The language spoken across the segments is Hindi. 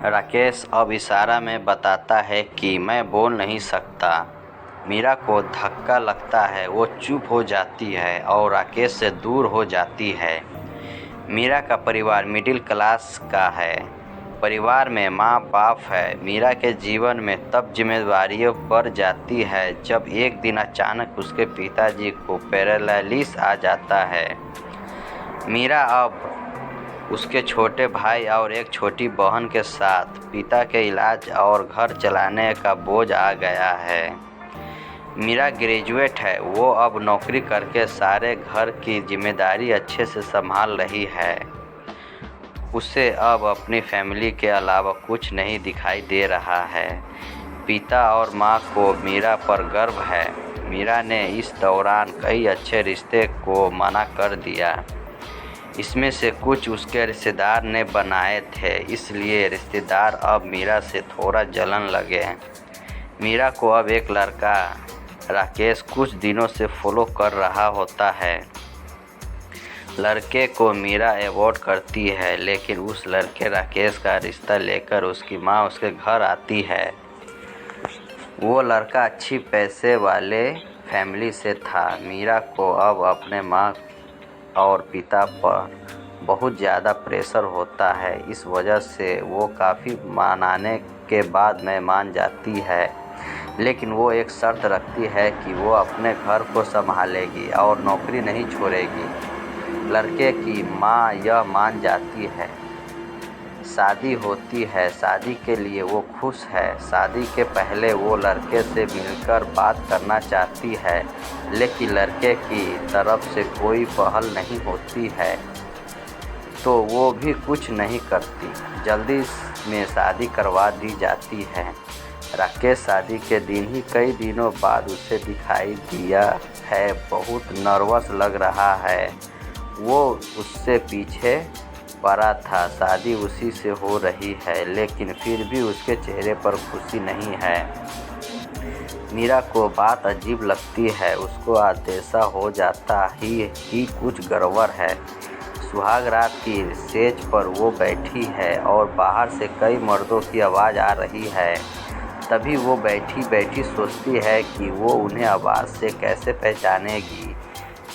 राकेश अब इशारा में बताता है कि मैं बोल नहीं सकता। मीरा को धक्का लगता है, वो चुप हो जाती है और राकेश से दूर हो जाती है। मीरा का परिवार मिडिल क्लास का है। परिवार में माँ बाप है। मीरा के जीवन में तब जिम्मेदारियाँ बढ़ जाती है जब एक दिन अचानक उसके पिताजी को पैरालिसिस आ जाता है। मीरा अब उसके छोटे भाई और एक छोटी बहन के साथ पिता के इलाज और घर चलाने का बोझ आ गया है। मीरा ग्रेजुएट है, वो अब नौकरी करके सारे घर की जिम्मेदारी अच्छे से संभाल रही है। उसे अब अपनी फैमिली के अलावा कुछ नहीं दिखाई दे रहा है। पिता और माँ को मीरा पर गर्व है। मीरा ने इस दौरान कई अच्छे रिश्ते को मना कर दिया। इसमें से कुछ उसके रिश्तेदार ने बनाए थे, इसलिए रिश्तेदार अब मीरा से थोड़ा जलन लगे। मीरा को अब एक लड़का राकेश कुछ दिनों से फॉलो कर रहा होता है। लड़के को मीरा अवॉइड करती है, लेकिन उस लड़के राकेश का रिश्ता लेकर उसकी माँ उसके घर आती है। वो लड़का अच्छी पैसे वाले फैमिली से था। मीरा को अब अपने माँ और पिता पर बहुत ज़्यादा प्रेशर होता है। इस वजह से वो काफ़ी मनाने के बाद में मान जाती है, लेकिन वो एक शर्त रखती है कि वो अपने घर को संभालेगी और नौकरी नहीं छोड़ेगी। लड़के की माँ यह मान जाती है। शादी होती है। शादी के लिए वो खुश है। शादी के पहले वो लड़के से मिलकर बात करना चाहती है, लेकिन लड़के की तरफ से कोई पहल नहीं होती है, तो वो भी कुछ नहीं करती। जल्दी में शादी करवा दी जाती है। राकेश शादी के दिन ही कई दिनों बाद उसे दिखाई दिया है। बहुत नर्वस लग रहा है। वो उससे पीछे पड़ा था। शादी उसी से हो रही है, लेकिन फिर भी उसके चेहरे पर खुशी नहीं है। मीरा को बात अजीब लगती है। उसको अंदेशा हो जाता ही कि कुछ गड़बड़ है। सुहाग रात की सेज पर वो बैठी है और बाहर से कई मर्दों की आवाज़ आ रही है। तभी वो बैठी बैठी सोचती है कि वो उन्हें आवाज़ से कैसे पहचानेगी,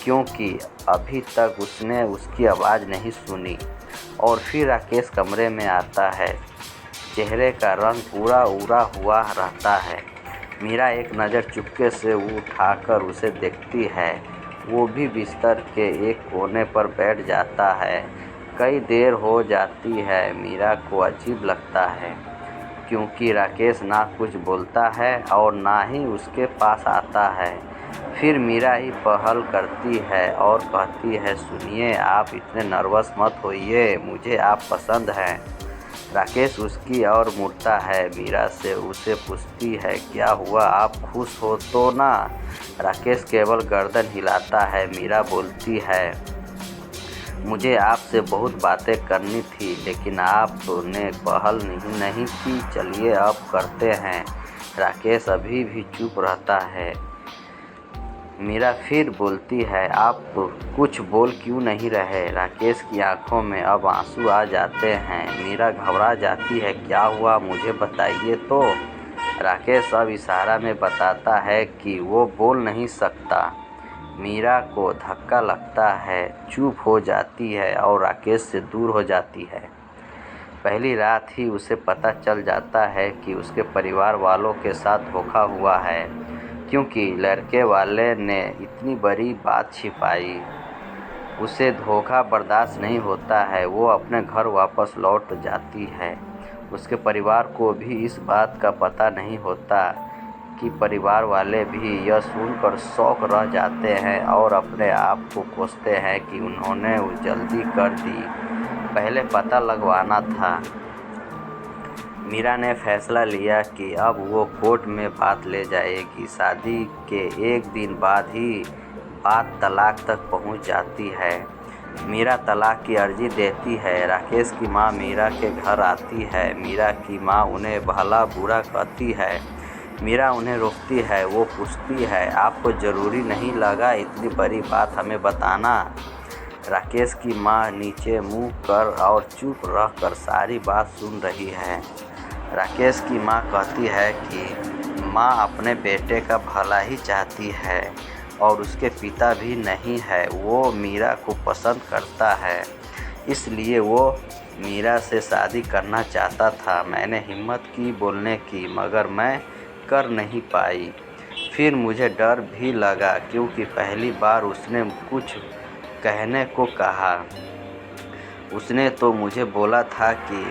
क्योंकि अभी तक उसने उसकी आवाज़ नहीं सुनी। और फिर राकेश कमरे में आता है। चेहरे का रंग पूरा उड़ा हुआ रहता है। मीरा एक नज़र चुपके से उठाकर उसे देखती है। वो भी बिस्तर के एक कोने पर बैठ जाता है। कई देर हो जाती है। मीरा को अजीब लगता है, क्योंकि राकेश ना कुछ बोलता है और ना ही उसके पास आता है। फिर मीरा ही पहल करती है और कहती है, सुनिए, आप इतने नर्वस मत होइए, मुझे आप पसंद हैं। राकेश उसकी ओर मुड़ता है। मीरा से उसे पूछती है, क्या हुआ, आप खुश हो तो ना? राकेश केवल गर्दन हिलाता है। मीरा बोलती है, मुझे आपसे बहुत बातें करनी थी, लेकिन आपने पहल नहीं की। चलिए अब करते हैं। राकेश अभी भी चुप रहता है। मीरा फिर बोलती है, आप कुछ बोल क्यों नहीं रहे? राकेश की आंखों में अब आंसू आ जाते हैं। मीरा घबरा जाती है, क्या हुआ, मुझे बताइए तो। राकेश अब इशारा में बताता है कि वो बोल नहीं सकता। मीरा को धक्का लगता है, चुप हो जाती है और राकेश से दूर हो जाती है। पहली रात ही उसे पता चल जाता है कि उसके परिवार वालों के साथ धोखा हुआ है, क्योंकि लड़के वाले ने इतनी बड़ी बात छिपाई। उसे धोखा बर्दाश्त नहीं होता है। वो अपने घर वापस लौट जाती है। उसके परिवार को भी इस बात का पता नहीं होता कि परिवार वाले भी यह सुनकर शौक रह जाते हैं और अपने आप को कोसते हैं कि उन्होंने जल्दी कर दी, पहले पता लगवाना था। मीरा ने फैसला लिया कि अब वो कोर्ट में बात ले जाएगी। शादी के एक दिन बाद ही बात तलाक तक पहुंच जाती है। मीरा तलाक की अर्जी देती है। राकेश की मां मीरा के घर आती है। मीरा की मां उन्हें भला बुरा कहती है। मीरा उन्हें रोकती है। वो पूछती है, आपको ज़रूरी नहीं लगा इतनी बड़ी बात हमें बताना? राकेश की माँ नीचे मुँह कर और चुप रहकर सारी बात सुन रही है। राकेश की माँ कहती है कि माँ अपने बेटे का भला ही चाहती है और उसके पिता भी नहीं है, वो मीरा को पसंद करता है, इसलिए वो मीरा से शादी करना चाहता था। मैंने हिम्मत की बोलने की, मगर मैं कर नहीं पाई। फिर मुझे डर भी लगा क्योंकि पहली बार उसने कुछ कहने को कहा। उसने तो मुझे बोला था कि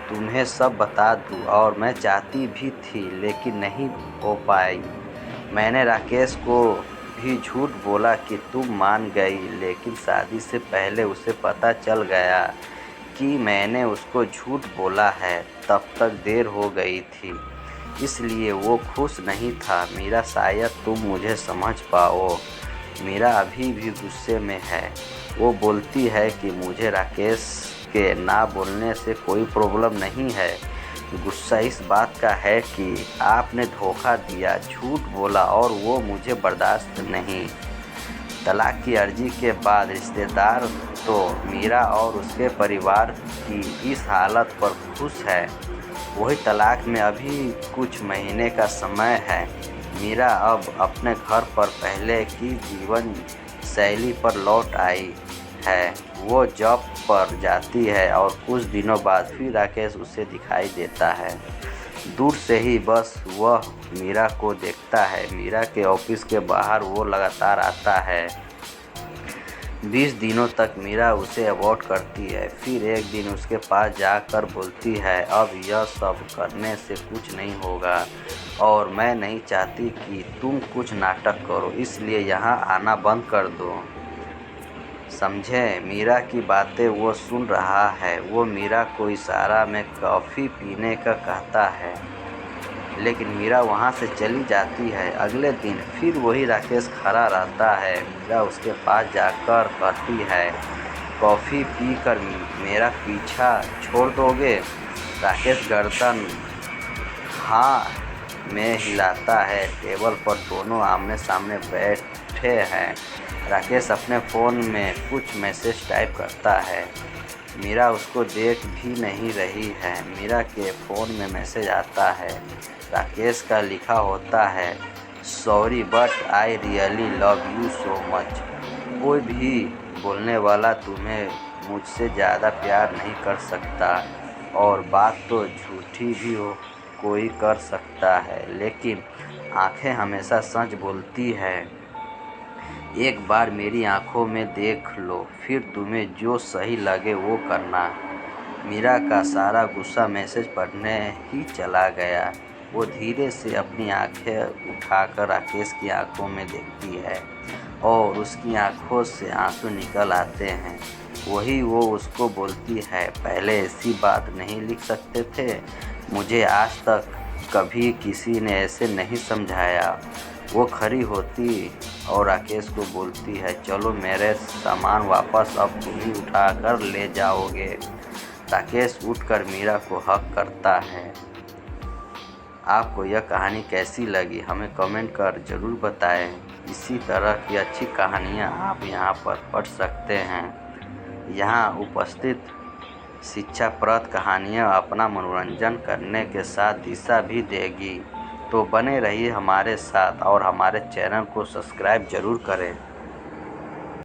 तुम्हें सब बता दूं, और मैं चाहती भी थी लेकिन नहीं हो पाई। मैंने राकेश को भी झूठ बोला कि तुम मान गई, लेकिन शादी से पहले उसे पता चल गया कि मैंने उसको झूठ बोला है। तब तक देर हो गई थी, इसलिए वो खुश नहीं था। मीरा, शायद तुम मुझे समझ पाओ। मीरा अभी भी गुस्से में है। वो बोलती है कि मुझे राकेश के ना बोलने से कोई प्रॉब्लम नहीं है। गुस्सा इस बात का है कि आपने धोखा दिया, झूठ बोला और वो मुझे बर्दाश्त नहीं। तलाक की अर्जी के बाद रिश्तेदार तो मीरा और उसके परिवार की इस हालत पर खुश है। वही तलाक में अभी कुछ महीने का समय है। मीरा अब अपने घर पर पहले की जीवन शैली पर लौट आई है। वो जॉब पर जाती है और कुछ दिनों बाद फिर राकेश उसे दिखाई देता है। दूर से ही बस वह मीरा को देखता है। मीरा के ऑफिस के बाहर वो लगातार आता है। 20 दिनों तक मीरा उसे अवॉइड करती है। फिर एक दिन उसके पास जाकर बोलती है, अब यह सब करने से कुछ नहीं होगा और मैं नहीं चाहती कि तुम कुछ नाटक करो, इसलिए यहाँ आना बंद कर दो। समझे? मीरा की बातें वो सुन रहा है। वो मीरा को इशारा में कॉफ़ी पीने का कहता है, लेकिन मीरा वहाँ से चली जाती है। अगले दिन फिर वही राकेश खड़ा रहता है। मीरा उसके पास जाकर कहती है, कॉफ़ी पीकर मेरा पीछा छोड़ दोगे? राकेश गर्दन हाँ में हिलाता है। टेबल पर दोनों आमने सामने बैठे हैं। राकेश अपने फ़ोन में कुछ मैसेज टाइप करता है। मीरा उसको देख भी नहीं रही है। मीरा के फ़ोन में मैसेज आता है। राकेश का लिखा होता है, sorry but I really love you so much. कोई भी बोलने वाला तुम्हें मुझसे ज़्यादा प्यार नहीं कर सकता, और बात तो झूठी भी हो कोई कर सकता है, लेकिन आंखें हमेशा सच बोलती है। एक बार मेरी आंखों में देख लो, फिर तुम्हें जो सही लगे वो करना। मीरा का सारा गुस्सा मैसेज पढ़ने ही चला गया। वो धीरे से अपनी आंखें उठाकर राकेश की आंखों में देखती है और उसकी आंखों से आंसू निकल आते हैं। वही वो उसको बोलती है, पहले ऐसी बात नहीं लिख सकते थे? मुझे आज तक कभी किसी ने ऐसे नहीं समझाया। वो खड़ी होती और राकेश को बोलती है, चलो मेरे सामान वापस अब तुम ही उठा कर ले जाओगे। राकेश उठकर मीरा को हक करता है। आपको यह कहानी कैसी लगी हमें कमेंट कर ज़रूर बताएं। इसी तरह की अच्छी कहानियाँ आप यहाँ पर पढ़ सकते हैं। यहाँ उपस्थित शिक्षाप्रद कहानियाँ अपना मनोरंजन करने के साथ दिशा भी देगी। तो बने रहिए हमारे साथ और हमारे चैनल को सब्सक्राइब ज़रूर करें।